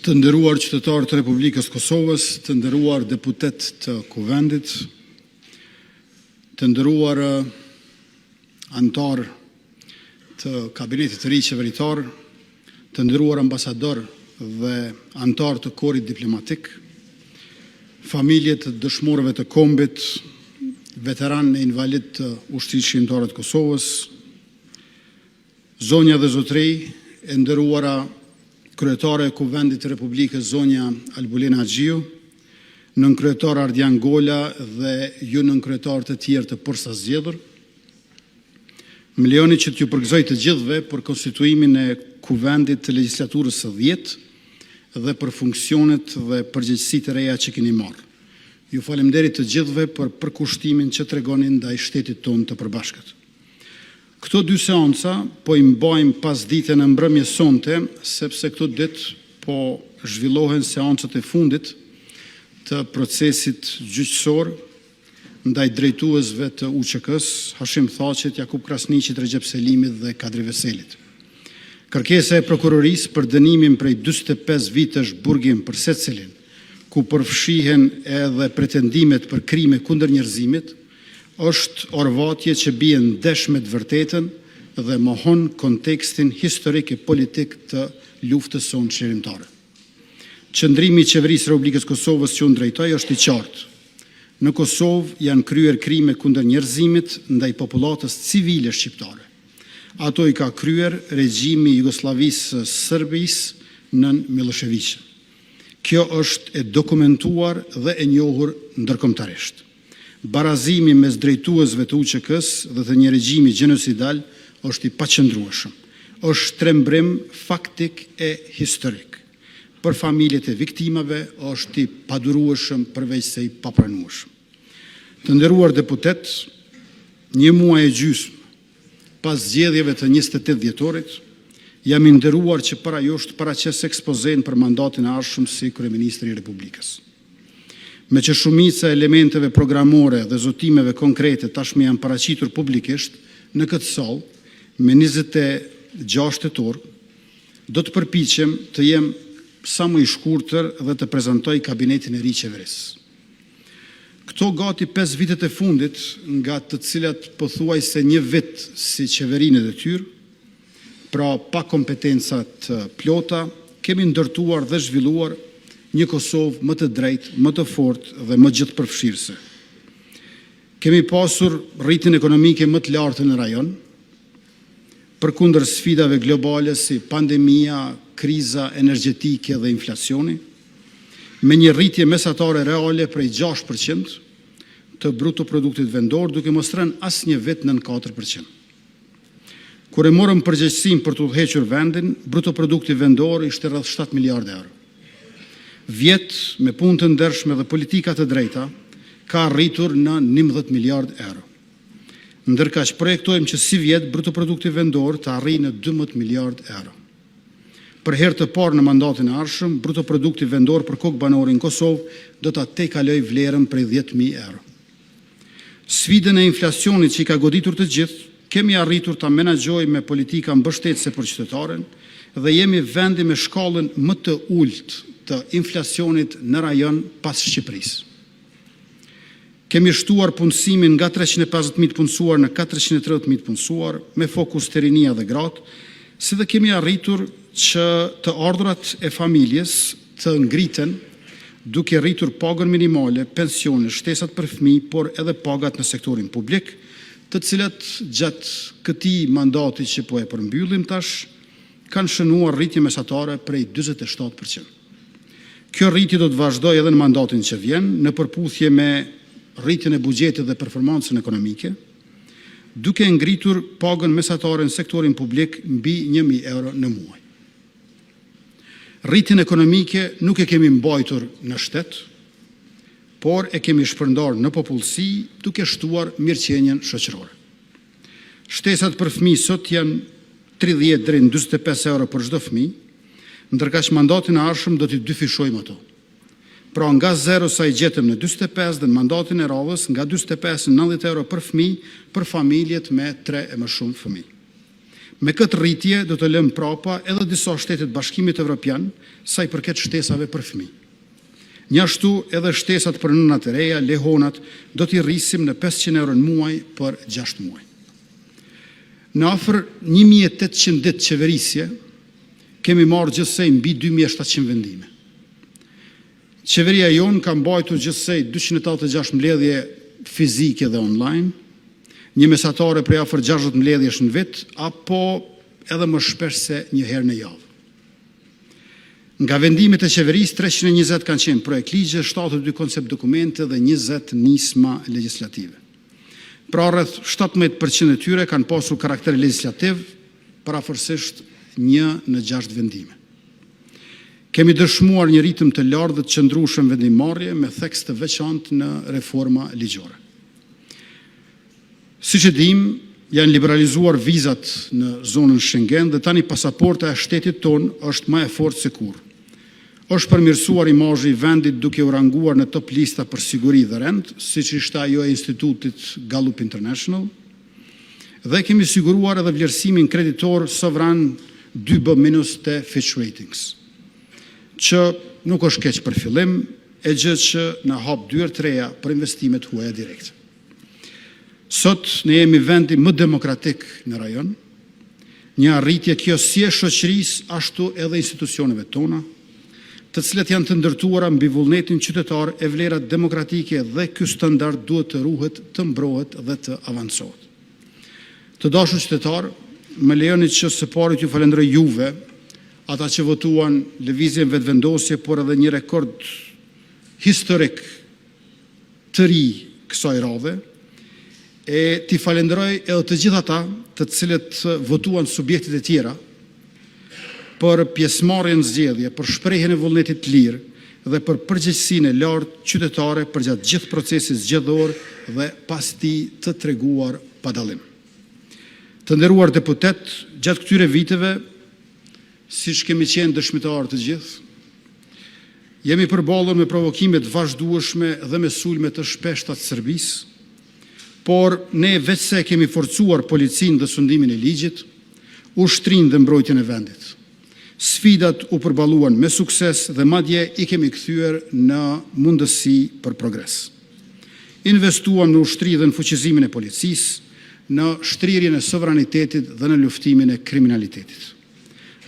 Të nderuar qytetarë të Republikës Kosovës, të nderuar deputet të Kuvendit, të nderuar anëtar të kabinetit të ri qeveritar, të nderuar ambasador dhe anëtar të korit diplomatik, familjet të dëshmorëve të kombit, veteran e invalid të ushtrisë shqiptare të Kosovës, zonja dhe zotërej, e nderuara kryetare e Kuvendit të Republikës zonja Albulena Xhiu, nënkryetare Ardian Gola dhe ju nënkryetare të tjerë të përsa zgjedhur. Më lejoni që t'ju përgëzoj të gjithëve për konstituimin e Kuvendit të legjislaturës së 10 dhe për funksionet dhe përgjegjësitë e reja që keni marrë. Ju falemnderit të gjithëve për përkushtimin që tregonin ndaj shtetit tonë të përbashkët. Këto dy seanca po i mbajmë pas ditën e mbrëmjes sonte, sepse këto ditë po zhvillohen seancat e fundit të procesit gjyqësor ndaj drejtuesve të UÇK-s, Hashim Thaqit, Jakub Krasniqit, Recep Selimit dhe Kadri Veselit. Kërkesa e prokurorisë për dënimin prej 45 vitesh burgim për secilin, ku përfshihen edhe pretendimet për krime kundër njerëzimit, është orvatje që bie ndesh me të vërtetën dhe mohon kontekstin historik e politik të luftës sonë çlirimtare. Qëndrimi i qeverisë së Republikës Kosovës që unë drejtoj është i qartë. Në Kosovë janë kryer krime kundër njerëzimit ndaj popullatës civile shqiptare. Ato i ka kryer regjimi i Jugosllavisë së Serbisë nën Milošević. Kjo është e dokumentuar dhe e njohur ndërkombëtarisht. Barazimi mes drejtuesve të UÇK-s dhe të një regjimi gjenocidal është i paqëndrueshëm. Është shtrembrim faktik e historik. Për familjet e viktimave është i padurueshëm përveç se i papranueshëm. Të nderuar deputet, një muaj e gjysmë pas zgjedhjeve të 28 dhjetorit, jam i nderuar që para jush të paraqes ekspozen për mandatin e ardhshëm si kryeministri i Republikës. Me që shumica e elementeve programore dhe zotimeve konkrete tashmë janë paraqitur publikisht në këtë sallë, me 26 tetor, do të përpiqem të jem sa më i shkurtër dhe të prezantoj kabinetin e ri qeverisë. Këto gati 5 vitet e fundit, nga të cilat pothuajse një vit si qeverinë e detyrë, pra pa kompetencat plota, kemi ndërtuar dhe zhvilluar një Kosovë më të drejtë, më të fortë dhe më gjithëpërfshirëse. Kemi pasur rritjen ekonomike më të lartë në rajon, përkundër sfidave globale si pandemia, kriza energjetike dhe inflacioni, me një rritje mesatare reale prej 6% të bruto produktit vendor, duke mos rënë asnjë vit nën 4%. Kur e morëm përgjegjësinë për të udhëhequr vendin, bruto produkti vendor ishte rreth 7 miliardë euro. Vjet me punë të ndershme dhe politika të drejta ka arritur në 11 miliardë euro. Ndërkaq projektojmë që si vjet bruto produkti vendor të arrijë në 12 miliardë euro. Për herë të parë në mandatin e ardhshëm, bruto produkti vendor për kokë banore në Kosovë do ta tejkaloj vlerën prej 10.000 euro. Sfidën e inflacionit që i ka goditur të gjithë, kemi arritur ta menaxhojmë me politika mbështetëse për qytetaren dhe jemi vendi me shkallën më të ulët të inflacionit në rajon pas Shqipërisë. Kemi shtuar punësimin nga 350.000 punësuar në 430.000 punësuar, me fokus të rinia dhe gratë, si dhe kemi arritur që të ardhurat e familjes të ngriten duke rritur pagën minimale, pensione, shtesat për fëmijë, por edhe pagat në sektorin publik, të cilat gjatë këtij mandati që po e përmbyllim tash, kanë shënuar rritje mesatare prej 47%. Kjo rritje do të vazhdojë edhe në mandatin që vjen, në përputhje me rritjen e buxhetit dhe performancën ekonomike, duke ngritur pagën mesatare në sektorin publik mbi 1.000 euro në muaj. Rritjen ekonomike nuk e kemi mbajtur në shtet, por e kemi shpërndar në popullsi duke shtuar mirëqenien shoqërore. Shtesat për fëmijë sot janë 30 deri në 45 euro për çdo fëmijë, ndërkaq mandatin e ardhshëm do t'i dyfishojmë ato. Pra nga 0 sa i gjetëm në 45 dhe në mandatin e radhës nga 45 në 90 euro për fëmijë për familjet me 3 e më shumë fëmijë. Me këtë rritje do të lëmë prapa edhe disa shtetet Bashkimit Evropian sa i përket shtesave për fëmijë. Njashtu edhe shtesat për nënat e reja, lehonat, do t'i rrisim në 500 euro në muaj për 6 muaj. Në afër 1800 ditë qeverisje, kemi marrë gjithsej mbi 2700 vendime. Qeveria jonë ka mbajtur gjithsej 286 mbledhje fizike dhe online, një mesatare prej afër 60 mbledhjesh në vit, apo edhe më shpesh se një herë në javë. Nga vendimet e qeverisë, 320 kanë qenë projekt ligje, 72 koncept dokumente dhe 20 nisma legislative. Pra rreth 17% e tyre kanë pasur karakter legislativ, parafërsisht 1 në 6 vendime. Kemi dëshmuar një ritëm të lartë dhe të qëndrueshëm vendimmarrje me theks të veçantë në reforma ligjore. Siç e dim, janë liberalizuar vizat në zonën Schengen dhe tani pasaporta e shtetit ton është më e fortë se kurrë. Është përmirësuar imazhi i vendit duke u ranguar në top lista për siguri dhe rend, siç ishte ajo e Institutit Gallup International, dhe kemi siguruar edhe vlerësimin kreditor sovran 2B- të Fitch Ratings, që nuk është keq për fillim, e gjë që na hap dyert të reja për investimet huaja direkte. Sot ne jemi vendi më demokratik në rajon, një arritje kjo si e shoqërisë ashtu edhe institucioneve tona, të cilat janë të ndërtuara mbi vullnetin qytetar e vlerat demokratike dhe ky standard duhet të ruhet, të mbrohet dhe të avancohet. Të dashur qytetar, më lejoni që së pari t'ju falenderoj juve, ata që votuan lëvizjen vetëvendosje, por edhe një rekord historik të ri kësaj radhe, e t'i falenderoj edhe të gjithë ata të cilët votuan subjektet e tjera për pjesëmarrjen në zgjedhje, për shprehjen e vullnetit të lirë dhe për përgjegjësinë e lartë qytetare përgjatë gjithë procesit zgjedhor dhe pas tij të treguar pa dallim. Të nderuar deputet, gjatë këtyre viteve, siç kemi qenë dëshmitarë të gjithë, jemi përballur me provokime të vazhdueshme dhe me sulme të shpeshta të Serbisë, por ne veçse kemi forcuar policinë dhe sundimin e ligjit, ushtrinë dhe mbrojtjen e vendit. Sfidat u përballuan me sukses dhe madje i kemi kthyer në mundësi për progres. Investuam në ushtri dhe në fuqizimin e policisë, në shtrirjen e sovranitetit dhe në luftimin e kriminalitetit.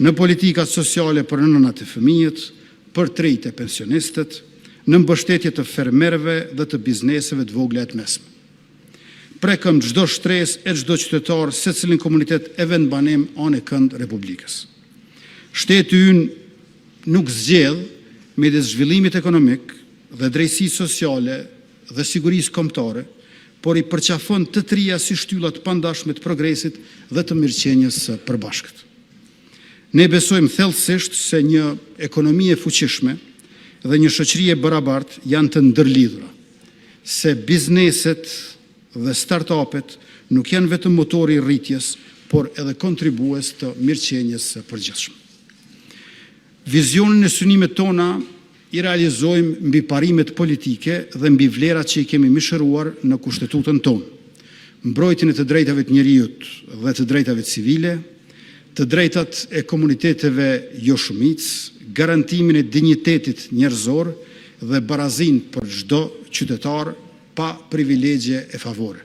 Në politikat sociale për nënat e fëmijët, për drejtë e pensionistët, në mbështetje të fermerëve dhe të bizneseve të vogla e të mesme. Prekëm çdo shtresë e çdo qytetar, secilin komunitet e vendbanim anë e kënd Republikës. Shteti ynë nuk zgjedh midis zhvillimit ekonomik dhe drejtësisë sociale dhe sigurisë kombëtare, por i përqafon të trija si shtyllat pandashme të progresit dhe të mirëqenies së përbashkët. Ne besojmë thellësisht se një ekonomi e fuqishme dhe një shoqëri e barabartë janë të ndërlidhura, se bizneset dhe start-upet nuk janë vetëm motori i rritjes, por edhe kontribues të mirëqenies së përgjithshme. Vizionin e synimet tona i realizojmë mbi parimet politike dhe mbi vlerat që i kemi mishëruar në kushtetutën tonë. Mbrojtjen e të drejtave të njerëzit dhe të drejtave civile, të drejtat e komuniteteve jo shumicë, garantimin e dinjitetit njerëzor dhe barazinë për çdo qytetar pa privilegje e favore.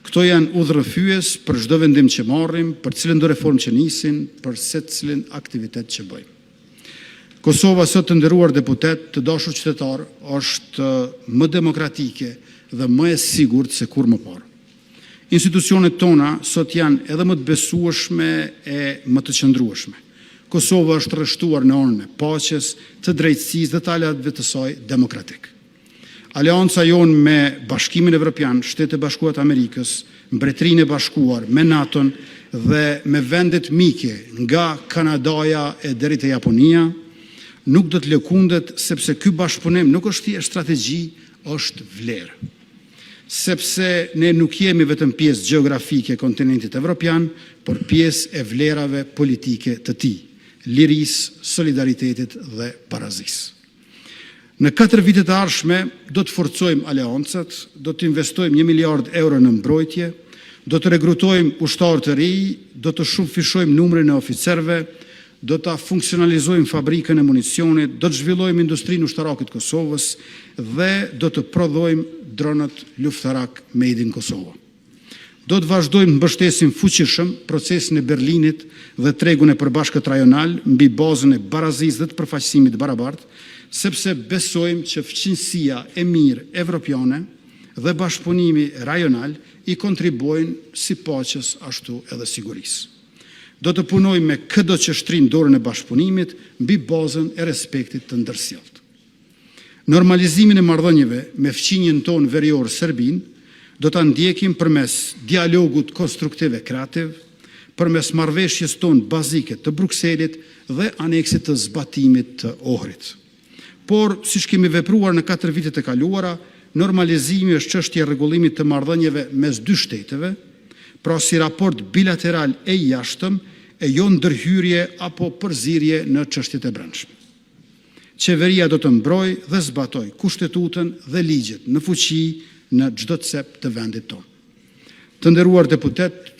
Këto janë udhërrëfyes për çdo vendim që marrim, për cilën do reformë që nisin, për secilin aktivitet që bëjmë. Kosova, sot të nderuar deputet, të dashur qytetar, është më demokratike dhe më e sigurt se kur më parë. Institucionet tona sot janë edhe më të besueshme e më të qëndrueshme. Kosova është rreshtuar në anën e paqes, të drejtësisë dhe të aleatëve të saj demokratik. Aleanca jonë me Bashkimin Evropian, Shtetet e Bashkuara të Amerikës, Mbretërinë e Bashkuar, me NATO-n dhe me vendet mike nga Kanadaja e deri te Japonia, nuk do të lëkundet, sepse ky bashkëpunim nuk është thjesht strategji, është vlerë. Sepse ne nuk jemi vetëm pjesë gjeografike e kontinentit evropian, por pjesë e vlerave politike të tij, lirisë, solidaritetit dhe parazisë. Në 4 vitet e ardhshme do të forcojmë aleancat, do të investojmë 1 miliard euro në mbrojtje, Do të regrutojmë ushtarë të ri, do të shumëfishojmë numrin e oficerëve, do të funksionalizojmë fabrikën e municionit, do të zhvillojmë industrinë ushtarakit Kosovës dhe do të prodhojmë dronët luftarak made in Kosova. Do të vazhdojmë mbështesim fuqishëm procesin e Berlinit dhe tregun e përbashkët rajonal mbi bazën e barazisë dhe të përfaqësimit barabartë, sepse besojmë që fqinësia e mirë evropiane dhe bashkëpunimi rajonal i kontribuojnë si paqes ashtu edhe sigurisë. Do të punojmë me çdo çështri në dorën e bashkëpunimit mbi bazën e respektit të ndërsjellët. Normalizimin e marrëdhënieve me fqinjen tonë verior Serbinë do ta ndjekim përmes dialogut konstruktiv e kreativ, përmes marrëveshjes tonë bazike të Brukselit dhe aneksit të zbatimit të Ohrit. Por, siç kemi vepruar në 4 vitet e kaluara, normalizimi është çështje e rregullimit të marrëdhënieve mes dy shteteve, pra si raport bilateral e jashtëm e jo ndërhyrje apo përzierje në çështjet e brendshme. Qeveria do të mbrojë dhe zbatoj kushtetutën dhe ligjet në fuqi në çdo cep të vendit tonë. Të nderuar deputet,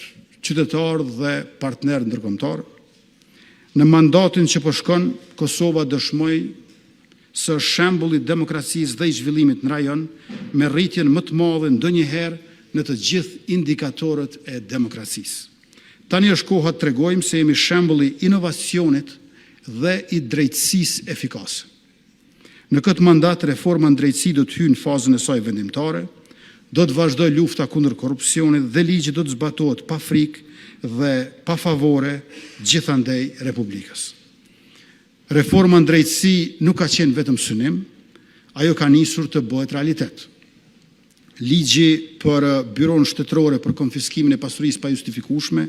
qytetarë dhe partnerë ndërkombëtar, në mandatin që po shkon, Kosova dëshmoi se është shembull i demokracisë dhe i zhvillimit në rajon me rritjen më të madhe ndonjëherë në të gjithë indikatorët e demokracisë. Tani është koha të tregojmë se jemi shembull i inovacionit dhe i drejtësisë efikase. Në këtë mandat, reforma në drejtësi do të hyjë në fazën e saj vendimtare, do të vazhdoj lufta kundër korrupsionit dhe ligji do të zbatohet pa frikë dhe pa favore gjithandej Republikës. Reforma në drejtësi nuk ka qenë vetëm synim, ajo ka nisur të bëhet realitet. Ligji për Byron Shtetërore për konfiskimin e pasurisë pa justifikueshme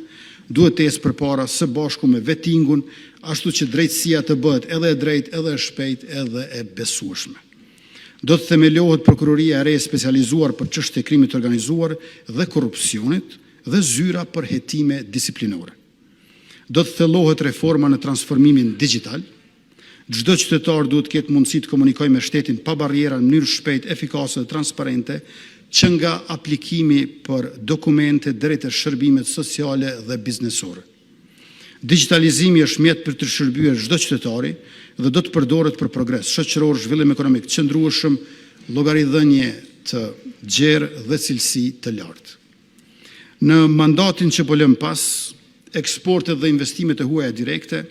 duhet të ecë përpara së bashku me vettingun, ashtu që drejtësia të bëhet edhe e drejtë, edhe e shpejtë, edhe e besueshme. Do të themelohet prokuroria e re specializuar për çështje krimit të organizuar dhe korrupsionit dhe zyra për hetime disiplinore. Do të thellohet reforma në transformimin digjital. Çdo qytetar duhet të ketë mundësi të komunikojë me shtetin pa barriera në mënyrë shpejtë, efikase dhe transparente, që nga aplikimi për dokumente deri te shërbimet sociale dhe biznesore. Digitalizimi është mjet për të shërbyer çdo qytetari dhe do të përdoret për progres shoqëror, zhvillim ekonomik të qëndrueshëm, llogaridhënie të gjerë dhe cilësi të lartë. Në mandatin që po lëm pas, eksportet dhe investimet e huaja direkte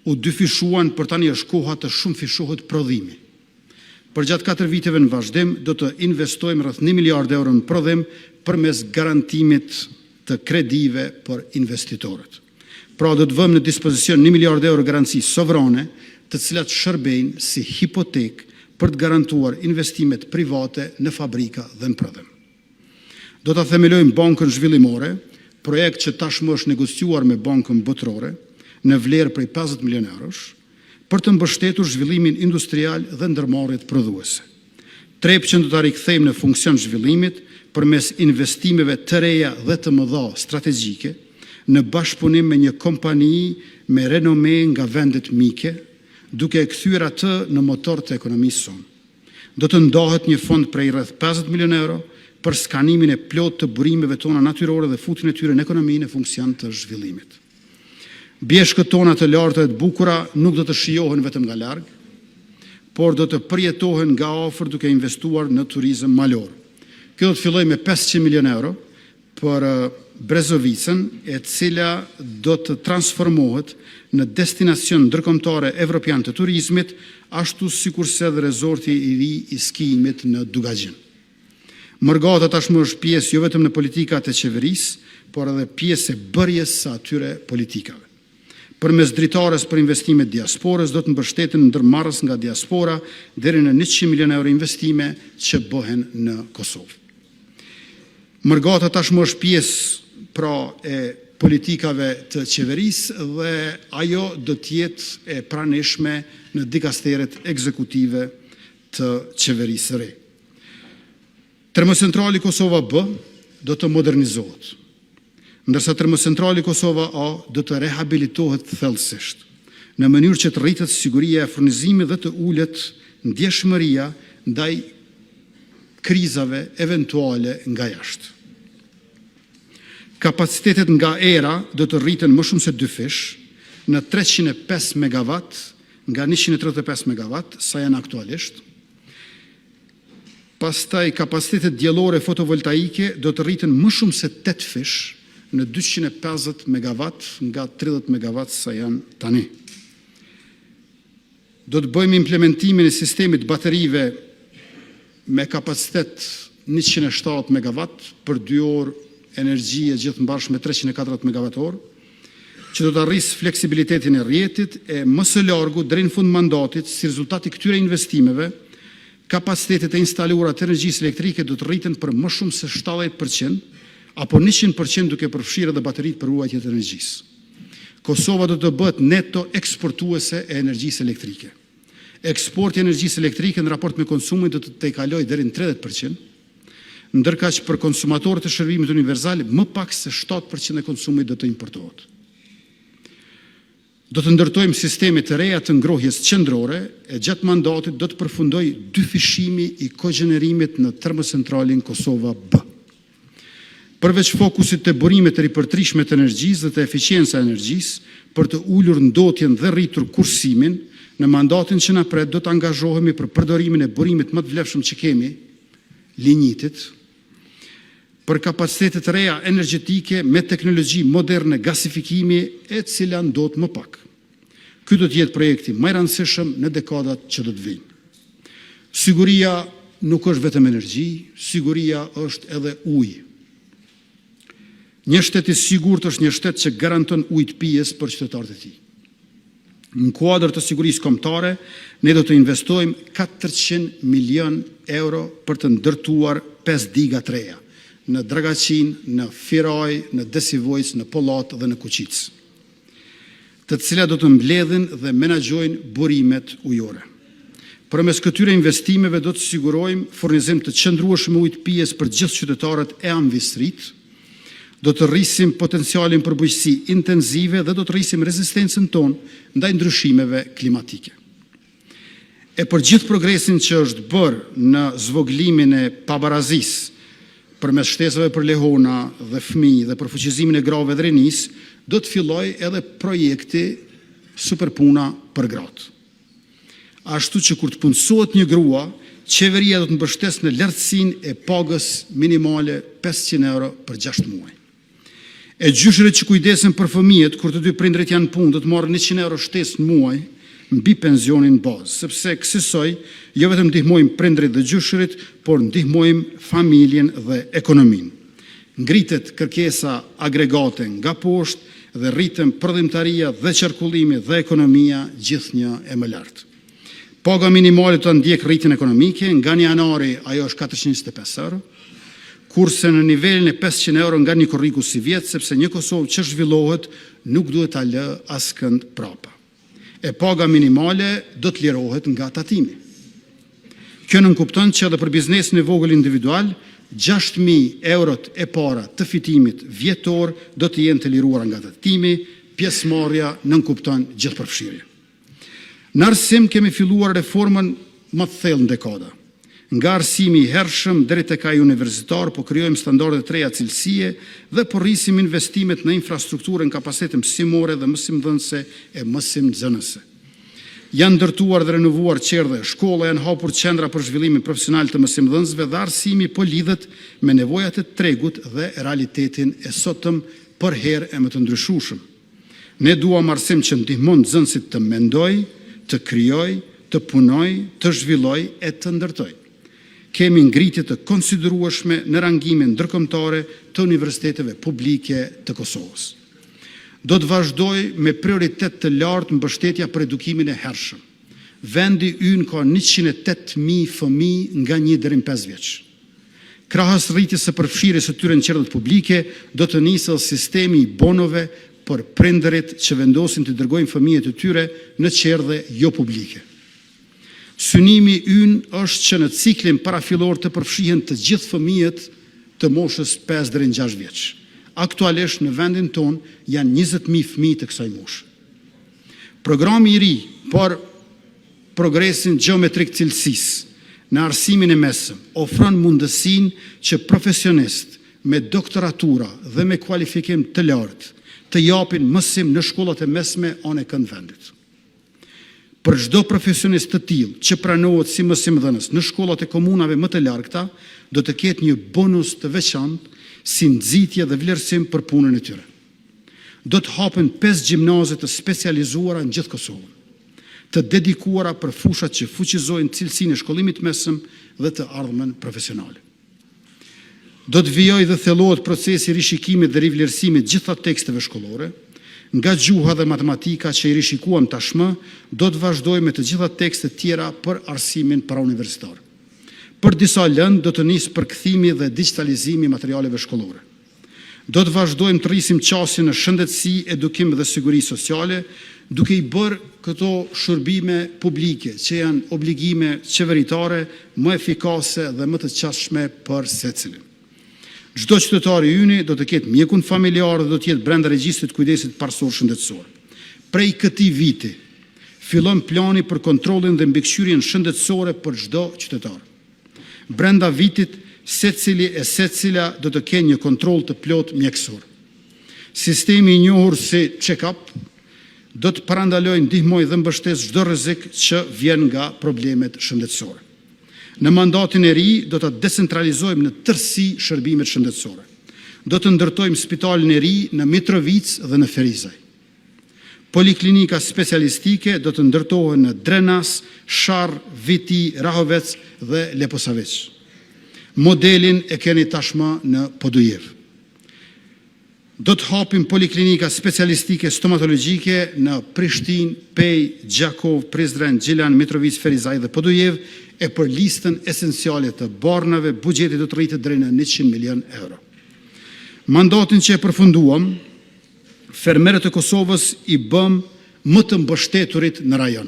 u dyfishuan, për tani është koha të shumëfishohet prodhimi. Për gjatë 4 viteve në vazhdim, do të investojmë rreth 1 miliard euro në prodhim përmes garantimit të kredive për investitorët. Pra do të vëmë në dispozicion 1 miliard euro garanci sovrane, të cilat shërbejnë si hipotek për të garantuar investimet private në fabrika dhe në prodhim. Do të themelojmë bankën zhvillimore, projekt që tashmë është negociuar me bankën botërore, në vlerë prej 50 milion eurosh, për të mbështetur zhvillimin industrial dhe ndërmarrjet prodhuese. Trepçën do ta rikthejmë në funksion zhvillimit përmes investimeve të reja dhe të mëdha strategjike në bashkëpunim me një kompani me renome nga vendet mike, duke e kthyer atë në motor të ekonomisë sonë. Do të ndahet një fond prej rreth 50 milion euro për skanimin e plot të burimeve tona natyrore dhe futjen e tyre në ekonominë në funksion të zhvillimit. Bjeshkët tona të larta e të bukura nuk do të shijohen vetëm nga larg, por do të përjetohen nga afër duke investuar në turizëm malor. Kjo do të fillojë me 500 milion euro për Brezovicën, e cila do të transformohet në destinacion ndërkombëtare evropian të turizmit, ashtu sikurse edhe rezorti i ri i skijimit në Dugagjin. Mërgata tashmë është pjesë jo vetëm në politikat e qeverisë, por edhe pjesë e bërjes së atyre politikave. Përmes dritares për investimet diasporës do të mbështeten ndërmarrës nga diaspora deri në 100 milion euro investime që bëhen në Kosovë. Mërgata tashmë është pjesë pra e politikave të qeverisë dhe ajo do të jetë e pranishme në dikasteret ekzekutive të qeverisë së re. Termocentrali Kosova B do të modernizohet, ndërsa termocentrali Kosova A do të rehabilitohet thellësisht, në mënyrë që të rritet siguria e furnizimit dhe të ulet ndjeshmëria ndaj krizave eventuale nga jashtë. Kapacitetet nga era do të rriten më shumë se 2 fish në 305 MW nga 135 MW sa janë aktualisht. Pastaj kapacitetet diellore fotovoltaike do të rriten më shumë se 8 fish në 250 MW nga 30 MW sa janë tani. Do të bëjmë implementimin e sistemit baterive me kapacitet 107 MW për 2 orë energji e gjithë mbarshme 340 MWh, që do të arrisë fleksibilitetin e rrjetit e më së largu deri në fund mandatit. Si rezultat i këtyre investimeve, kapacitetet e instaluara të energjisë elektrike do të rriten për më shumë se 70% apo 100% duke përfshirë edhe bateritë për ruajtje të energjisë. Kosova do të bëhet neto eksportuese e energjisë elektrike. Eksporti i energjisë elektrike në raport me konsumin do të tejkalojë deri në 30%, ndërkaq për konsumatorët e shërbimit universal më pak se 7% e konsumit do të importohet. Do të ndërtojmë sisteme të reja të ngrohjes qendrore e gjatë mandatit do të përfundoj 2 fishimi i kogjenerimit në termocentralin Kosova B. Përveç fokusit të burimet të ripërtrishme të energjisë dhe të eficienca e energjisë, për të ulur ndotjen dhe rritur kursimin, në mandatin që na pret do të angazhohemi për përdorimin e burimit më të vlefshëm që kemi, lignitit, për kapacitetet reja energjetike me teknologji moderne gasifikimi e cila ndot më pak. Ky do të jetë projekti më i rëndësishëm në dekadat që do të vijnë. Siguria nuk është vetëm energji, siguria është edhe ujë. Një shtet i sigurt është një shtet që garanton ujë të pijes për qytetarët e tij. Në kuadër të sigurisë kombëtare, ne do të investojmë 400 milion euro për të ndërtuar 5 diga të reja në Dragaqin, në Firaj, në Desivojës, në Pollat dhe në Kuqic, të cilat do të mbledhin dhe menaxhojnë burimet ujore. Përmes këtyre investimeve do të sigurojmë furnizim të qëndrueshëm ujë të pijes për gjithë qytetarët e Amvistrit, do të rrisim potencialin për bujqësi intenzive dhe do të rrisim rezistencën tonë ndaj ndryshimeve klimatike. E për gjithë progresin që është bërë në zvoglimin e pabarazisë përmes shtesave për lehona dhe fëmijë dhe për fuqizimin e grave dhe rinis, do të filloj edhe projekti Superpuna për gratë. Ashtu që kur të punësohet një grua, qeveria do të mbështes në lartësinë e pagës minimale 500 euro për 6 muaj. E gjyshërit që kujdesen për fëmijët, kur të dy prindrit janë punë, do të marrë 100 euro shtesë në muaj mbi pensionin bazë, sepse kësaj jo vetëm ndihmojmë prindrit dhe gjyshërit, por ndihmojmë familjen dhe ekonominë. Ngritet kërkesa agregate nga poshtë dhe rritën prodhimtaria dhe qarkullimi dhe ekonomia gjithnjë e më lartë. Paga minimale të ndjek rritjen ekonomike, nga një janari ajo është 425 euro, kurse në nivelin e 500 euro nga një korriku si vjetë, sepse një Kosovë që zhvillohet nuk duhet ta lë askënd prapa. E paga minimale do të lirohet nga tatimi. Kjo nënkupton që edhe për biznesin e vogël individual, 6.000 eurot e para të fitimit vjetor do të jenë të liruara nga tatimi, pjesëmarrja nënkupton gjithë përfshirje. Në arsim kemi filluar reformën më të thellë në dekada. Nga arsimi i hershëm deri tek ai universitar, po krijojmë standarde të reja cilësie dhe po rrisim investimet në infrastrukturën, kapacitetin mësimore dhe mësimdhënëse e mësimnxënëse. Janë ndërtuar dhe renovuar qerdhe shkolla, janë hapur qendra për zhvillimin profesional të mësimdhënësve dhe arsimi po lidhet me nevojat e tregut dhe realitetin e sotëm për herë e më të ndryshueshëm. Ne duam arsim që ndihmon nxënësit të mendojë, të krijojë, të punojë, të zhvillojë e të ndërtojë. Kemi ngritje të konsiderueshme në rangimin ndërkombëtare të universiteteve publike të Kosovës. Do të vazhdoj me prioritet të lartë mbështetja për edukimin e hershëm. Vendi ynë ka 108.000 fëmijë nga 1 deri në 5 vjeç. Krahas rritjes së përfshirjes së tyre në qerdhet publike, do të nisë sistemi i bonove për prindërit që vendosin të dërgojnë fëmijët e tyre në qerdhe jo publike. Synimi ynë është që në ciklin parafillor të përfshihen të gjithë fëmijët të moshës 5 deri në 6 vjeç. Aktualisht në vendin ton janë 20.000 fëmijë të kësaj moshe. Programi i ri për progresin gjeometrik cilësisë në arsimin e mesëm ofron mundësinë që profesionistë me doktoratura dhe me kualifikim të lartë të japin mësim në shkollat e mesme anë e kënd vendit. Për çdo profesionist të tillë që pranohet si mësimdhënës në shkollat e komunave më të largëta, do të ketë një bonus të veçantë si nxitje dhe vlerësim për punën e tyre. Do të hapen 5 gjimnaze të specializuara në gjithë Kosovën, të dedikuara për fushat që fuqizojnë cilësinë e shkollimit mesëm dhe të ardhmen profesionale. Do të vijojë dhe thellohet procesi rishikimit dhe rivlerësimit gjitha teksteve shkollore, nga gjuha dhe matematika që i rishikuam tashmë, do të vazhdojmë me të gjitha tekstet tjera për arsimin parauniversitar. Për disa lëndë do të nisë përkthimi dhe digitalizimi i materialeve shkollore. Do të vazhdojmë të rrisim qasjen në shëndetësi, edukim dhe siguri sociale, duke i bërë këto shërbime publike që janë obligime qeveritare më efikase dhe më të qasshme për secilin. Çdo qytetar i yni do të ketë mjekun familjar dhe do të jetë brenda regjistrit kujdesit parsor shëndetësor. Prej këtij viti fillon plani për kontrollin dhe mbikëqyrjen shëndetësore për çdo qytetar. Brenda vitit secili e secila do të kenë një kontroll të plot mjekësor. Sistemi i njohur si check-up do të parandalojë, ndihmojë dhe mbështes çdo rrezik që vjen nga problemet shëndetësore. Në mandatin e ri do të decentralizojmë në tërësi shërbimet shëndetësore. Do të ndërtojmë spitalin e ri në Mitrovic dhe në Ferizaj. Poliklinika specialistike do të ndërtohen në Drenas, Sharr, Viti, Rahovec dhe Leposavić. Modelin e keni tashmë në Podujev. Do të hapim poliklinika specialistike stomatologjike në Prishtinë, Pej, Gjakov, Prizren, Gjilan, Mitrovic, Ferizaj dhe Podujev, e për listën esenciale të barnave, buxheti do të rritet deri në 100 milion euro. Mandatin që e përfunduam, fermerët e Kosovës i bëm më të mbështeturit në rajon.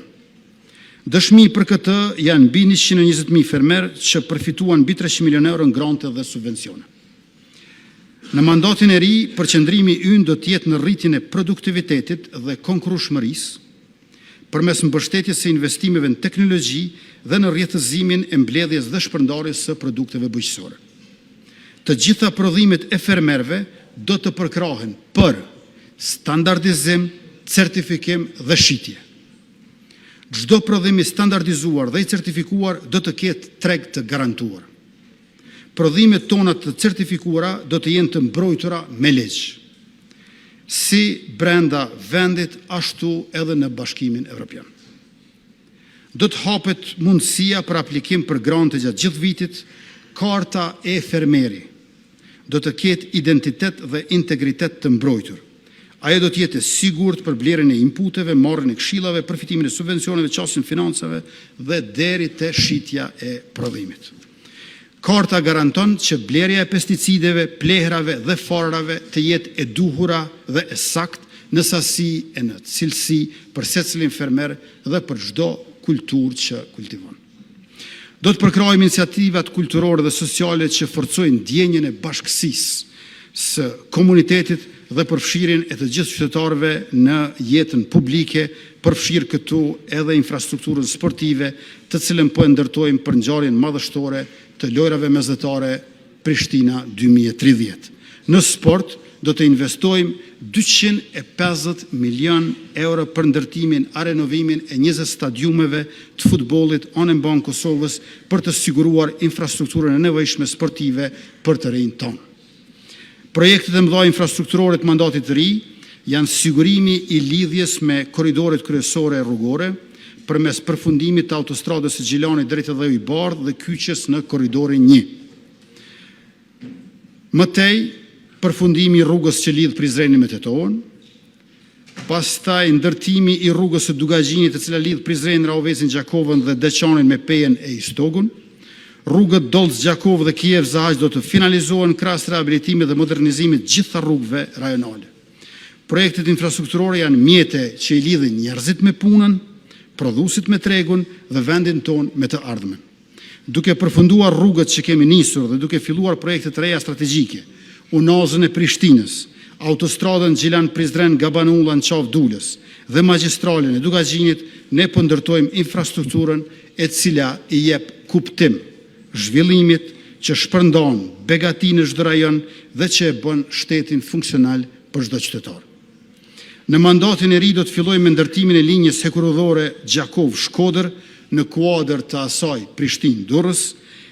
Dëshmi për këtë janë mbi 120.000 fermerë që përfituan mbi 300 milion euro në grante dhe subvencione. Në mandatin e ri, përqendrimi ynë do të jetë në rritjen e produktivitetit dhe konkurrueshmërisë, përmes mbështetjes së investimeve në teknologji dhe në rrjetëzimin e mbledhjes dhe shpërndarjes së produkteve bujqësore. Të gjitha prodhimet e fermerëve do të përkrahen për standardizim, certifikim dhe shitje. Çdo prodhim i standardizuar dhe i certifikuar do të ketë treg të garantuar. Prodhimet tona të certifikuara do të jenë të mbrojtura me ligj, si brenda vendit, ashtu edhe në Bashkimin Evropian. Do të hapet mundësia për aplikim për grante gjatë gjithë vitit. Karta e fermeri do të ketë identitet dhe integritet të mbrojtur. Ajo do të jetë e sigurt për blerjen e inputeve, marrjen e këshillave, përfitimin e subvencioneve, qasjen financave dhe deri te shitja e prodhimit. Karta garanton që blerja e pesticideve, plehrave dhe farave të jetë e duhura dhe e saktë në sasi e në cilësi për secilin fermer dhe për çdo kulturë që kultivon. Do të përkrahojmë iniciativat kulturore dhe sociale që forcojnë ndjenjen e bashkësisë së komunitetit dhe përfshirjen e të gjithë qytetarëve në jetën publike, përfshir këtu edhe infrastrukturën sportive, të cilën po e ndërtojmë për ngjarjen madhështore të lojrave mesdhetare Prishtina 2030. Në sport do të investojmë 250 milion euro për ndërtimin a renovimin e 20 stadiumeve të futbollit anë mban Kosovës për të siguruar infrastrukturën e nevojshme sportive për të rinjtë tonë. Projektet e mëdha infrastrukturore të mandatit të ri janë sigurimi i lidhjes me korridoret kryesore rrugore, përmes përfundimit të autostradës së Gjilanit drejt Dheu i Bardhë dhe kyçjes në korridorin 1. Mëtej, përfundimi i rrugës që lidh Prizrenin me Tetoën, pastaj ndërtimi i rrugës së Dugagjinit e cila lidh Prizrenin, Rahovecin, Gjakovën dhe Deçanin me Pejen e Istogun. Rrugët Dolc-Gjakov dhe Kijev-Zahaq do të finalizohen krahas rehabilitimit dhe modernizimit gjitha rrugëve rajonale. Projektet infrastrukturore janë mjete që i lidhin njerëzit me punën, prodhuesit me tregun dhe vendin ton me të ardhmen. Duke përfunduar rrugët që kemi nisur dhe duke filluar projekte të reja strategjike, unazën e Prishtinës, autostradën Gjilan-Prizren, Gabanullan, Qaf-Dulës dhe magjistralen e Dugagjinit, ne po ndërtojmë infrastrukturën e cila i jep kuptim zhvillimit, që shpërndon begati në çdo rajon dhe që e bën shtetin funksional për çdo qytetar. Në mandatin e ri do të fillojmë me ndërtimin e linjës hekurudhore Gjakov-Shkodër në kuadër të asaj Prishtinë-Durrës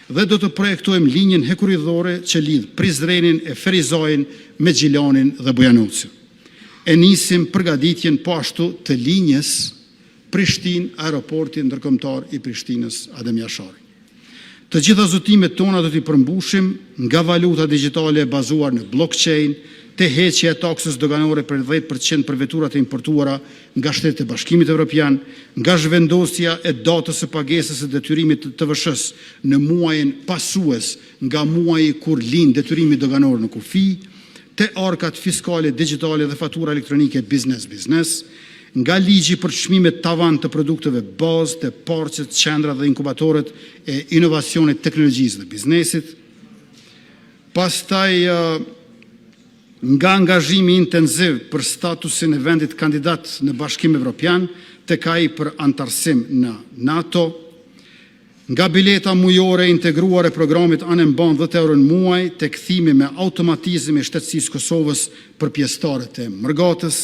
dhe do të projektojmë linjën hekurudhore që lidh Prizrenin e Ferizajin me Gjilanin dhe Bujanocin. E nisim përgatitjen po ashtu të linjës Prishtinë-Aeroporti ndërkombëtar i Prishtinës Adem Jashari. Të gjitha zotimet tona do t'i përmbushim nga valuta digjitale e bazuar në blockchain, te heqja e taksës doganore për 10% për veturat e importuara nga Shtetet e Bashkimit Evropian, nga zhvendosja e datës së pagesës së detyrimit të TVSH-s në muajin pasues nga muaji kur lind detyrimi doganor në kufi, te arkat fiskale digjitale dhe fatura elektronike business, nga ligji për çmimet tavan të produkteve bazë, të parqet, qendrat dhe inkubatorët e inovacionit, teknologjisë dhe biznesit. Pastaj nga angazhimi intenziv për statusin e vendit kandidat në Bashkim Evropian, tek ai për antarësim në NATO, nga bileta mujore integruar e programit anë-mban 10 euro në muaj, tek kthimi me automatizëm i shtetësisë Kosovës për pjesëtarët e Mërgatës,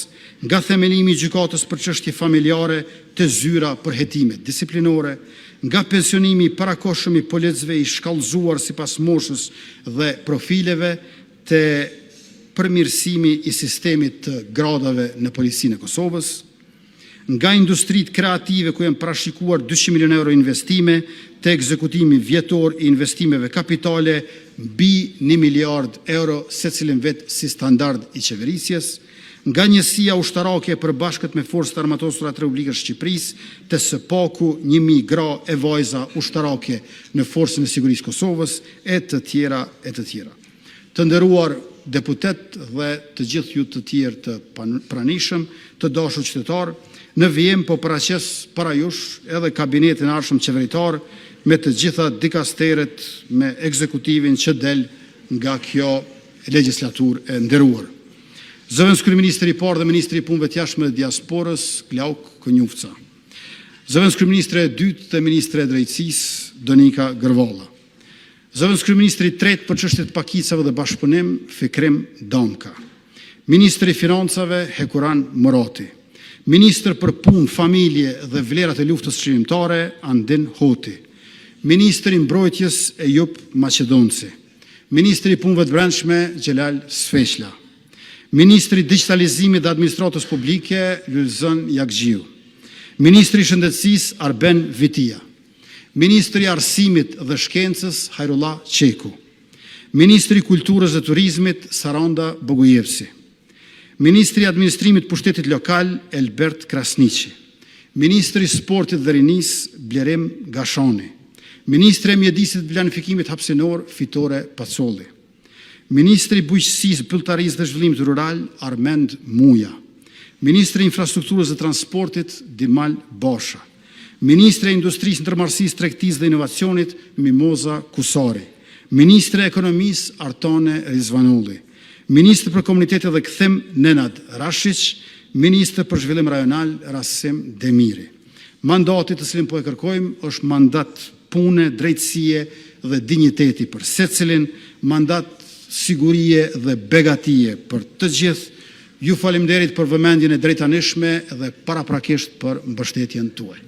nga themelimi i gjykatës për çështje familjare të zyra për hetime disiplinore, nga pensionimi i parakohshëm i policëve i shkallëzuar sipas moshës dhe profileve, te përmirësimi i sistemit të gradave në policinë e Kosovës, nga industritë kreative ku janë parashikuar 200 milion euro investime, te ekzekutimi vjetor i investimeve kapitale mbi 1 miliard euro secilin vet si standard i qeverisjes, nga njësia ushtarake për bashkët me forcat armatosura të Republikës Shqipërisë, te SPAK-u 1000 gra e vajza ushtarake në Forcën e Sigurisë Kosovës, e të tjera e të tjera. Të nderuar deputet dhe të gjithë ju të tjerë të pranishëm, të dashur qytetar, në vijim po paraqes para jush edhe kabinetin e ardhshëm qeveritar me të gjitha dikasteret me ekzekutivin që del nga kjo legjislaturë e nderuar. Zëvendës kryeministri i parë dhe ministri i punëve të jashtme dhe diasporës, Glauk Kënjufca. Zëvendës kryeministri e dytë dhe ministri e drejtësisë, Donika Gërvalla. Zëvendës kryeministri i tretë për çështjet e pakicave dhe bashkëpunim, Fikrim Damka. Ministri i financave, Hekuran Morati. Ministër për punë, familje dhe vlerat e luftës çlimtare, Andin Hoti. Ministri i mbrojtjes, Ejup Maqedonci. Ministri i punëve të brendshme, Xhelal Sfeqla. Ministri i digitalizimit dhe administratës publike, Lulzën Jakxhiu. Ministri i shëndetësisë, Arben Vitia. Ministri i arsimit dhe shkencës, Hajrullah Qeku. Ministri i kulturës dhe turizmit, Saranda Bogujevsi. Ministri i administrimit pushtetit lokal, Elbert Krasniqi. Ministri i sportit dhe rinisë, Blerim Gashani. Ministri i mjedisit dhe planifikimit hapësinor, Fitore Pacolli. Ministri i bujqësisë, pylltarisë dhe zhvillimit rural, Armend Muja. Ministri i infrastrukturës dhe transportit, Dimal Basha. Ministri i industrisë, ndërmarrësisë, tregtisë dhe inovacionit, Mimoza Kusari. Ministri i ekonomisë, Artane Rizvanulli. Ministri për komunitetet dhe kthim, Nenad Rashiq. Ministri për zhvillim rajonal, Rasim Demiri. Mandati të cilin po e kërkojmë është mandat pune, drejtësie dhe dinjiteti për secilin, mandat sigurie dhe begatie për të gjithë. Ju faleminderit për vëmendjen e drejtanishme dhe paraprakisht për mbështetjen tuaj.